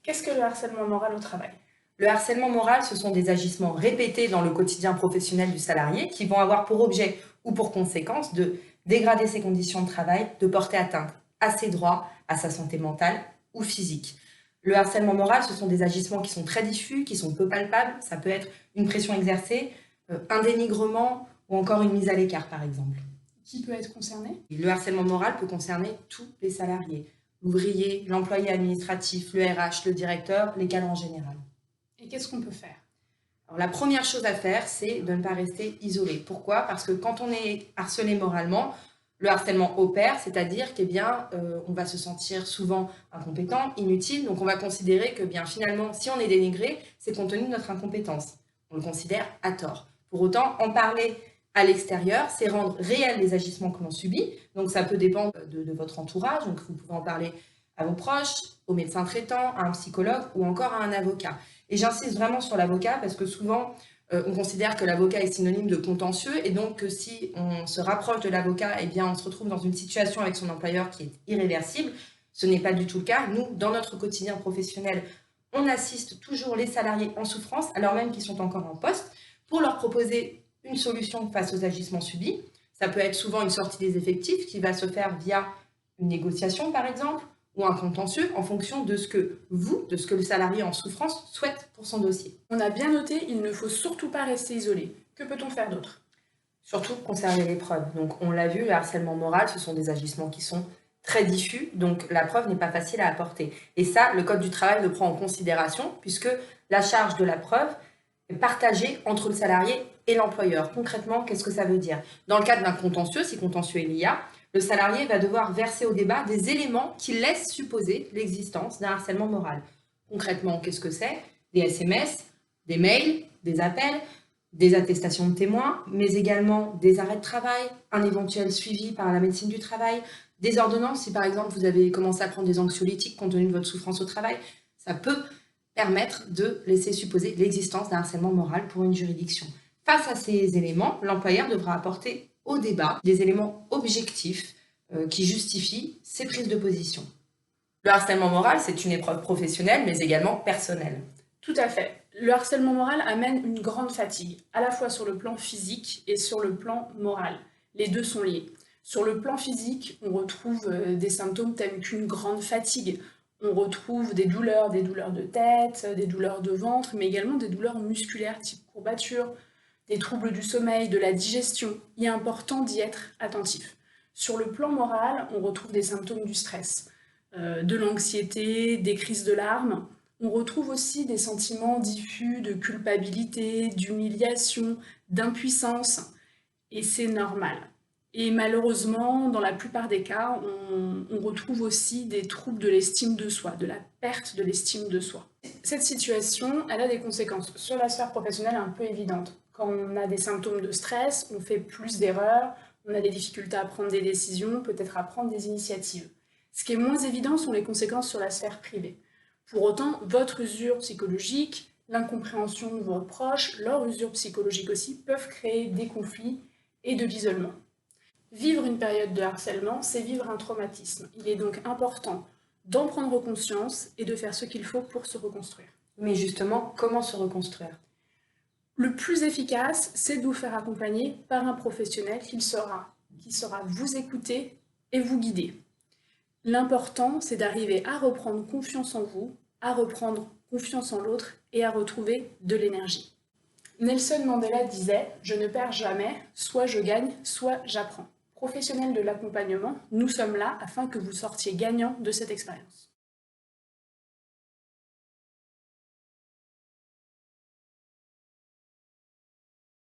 Qu'est-ce que le harcèlement moral au travail? Le harcèlement moral, ce sont des agissements répétés dans le quotidien professionnel du salarié qui vont avoir pour objet ou pour conséquence de dégrader ses conditions de travail, de porter atteinte à ses droits, à sa santé mentale ou physique. Le harcèlement moral, ce sont des agissements qui sont très diffus, qui sont peu palpables. Ça peut être une pression exercée, un dénigrement ou encore une mise à l'écart, par exemple. Qui peut être concerné? Et le harcèlement moral peut concerner tous les salariés, l'ouvrier, l'employé administratif, le RH, le directeur, les cadres en général. Et qu'est-ce qu'on peut faire? Alors, la première chose à faire, c'est de ne pas rester isolé. Pourquoi? Parce que quand on est harcelé moralement, le harcèlement opère, c'est-à-dire on va se sentir souvent incompétent, inutile, donc on va considérer que bien finalement, si on est dénigré, c'est compte tenu de notre incompétence. On le considère à tort. Pour autant, en parler à l'extérieur, c'est rendre réels les agissements que l'on subit. Donc ça peut dépendre de votre entourage, donc vous pouvez en parler à vos proches, au médecin traitant, à un psychologue ou encore à un avocat. Et j'insiste vraiment sur l'avocat parce que souvent, on considère que l'avocat est synonyme de contentieux et donc que si on se rapproche de l'avocat, eh bien, on se retrouve dans une situation avec son employeur qui est irréversible. Ce n'est pas du tout le cas. Nous, dans notre quotidien professionnel, on assiste toujours les salariés en souffrance, alors même qu'ils sont encore en poste, pour leur proposer une solution face aux agissements subis. Ça peut être souvent une sortie des effectifs qui va se faire via une négociation, par exemple, ou un contentieux en fonction de ce que le salarié en souffrance souhaite pour son dossier. On a bien noté, il ne faut surtout pas rester isolé. Que peut-on faire d'autre? Surtout conserver les preuves. Donc on l'a vu, le harcèlement moral, ce sont des agissements qui sont très diffus, donc la preuve n'est pas facile à apporter. Et ça, le Code du travail le prend en considération puisque la charge de la preuve est partagée entre le salarié et l'employeur. Concrètement, qu'est-ce que ça veut dire? Dans le cadre d'un contentieux, si contentieux il y a, le salarié va devoir verser au débat des éléments qui laissent supposer l'existence d'un harcèlement moral. Concrètement, qu'est-ce que c'est? Des SMS, des mails, des appels, des attestations de témoins, mais également des arrêts de travail, un éventuel suivi par la médecine du travail, des ordonnances, si par exemple vous avez commencé à prendre des anxiolytiques compte tenu de votre souffrance au travail, ça peut permettre de laisser supposer l'existence d'un harcèlement moral pour une juridiction. Face à ces éléments, l'employeur devra apporter au débat des éléments objectifs qui justifient ses prises de position. Le harcèlement moral, c'est une épreuve professionnelle, mais également personnelle. Tout à fait. Le harcèlement moral amène une grande fatigue, à la fois sur le plan physique et sur le plan moral. Les deux sont liés. Sur le plan physique, on retrouve des symptômes tels qu'une grande fatigue. On retrouve des douleurs de tête, des douleurs de ventre, mais également des douleurs musculaires type courbature, des troubles du sommeil, de la digestion. Il est important d'y être attentif. Sur le plan moral, on retrouve des symptômes du stress, de l'anxiété, des crises de larmes. On retrouve aussi des sentiments diffus de culpabilité, d'humiliation, d'impuissance, et c'est normal. Et malheureusement, dans la plupart des cas, on retrouve aussi des troubles de l'estime de soi, de la perte de l'estime de soi. Cette situation, elle a des conséquences sur la sphère professionnelle un peu évidentes. Quand on a des symptômes de stress, on fait plus d'erreurs, on a des difficultés à prendre des décisions, peut-être à prendre des initiatives. Ce qui est moins évident sont les conséquences sur la sphère privée. Pour autant, votre usure psychologique, l'incompréhension de vos proches, leur usure psychologique aussi, peuvent créer des conflits et de l'isolement. Vivre une période de harcèlement, c'est vivre un traumatisme. Il est donc important d'en prendre conscience et de faire ce qu'il faut pour se reconstruire. Mais justement, comment se reconstruire? Le plus efficace, c'est de vous faire accompagner par un professionnel qui saura vous écouter et vous guider. L'important, c'est d'arriver à reprendre confiance en vous, à reprendre confiance en l'autre et à retrouver de l'énergie. Nelson Mandela disait « Je ne perds jamais, soit je gagne, soit j'apprends ». Professionnels de l'accompagnement, nous sommes là afin que vous sortiez gagnant de cette expérience.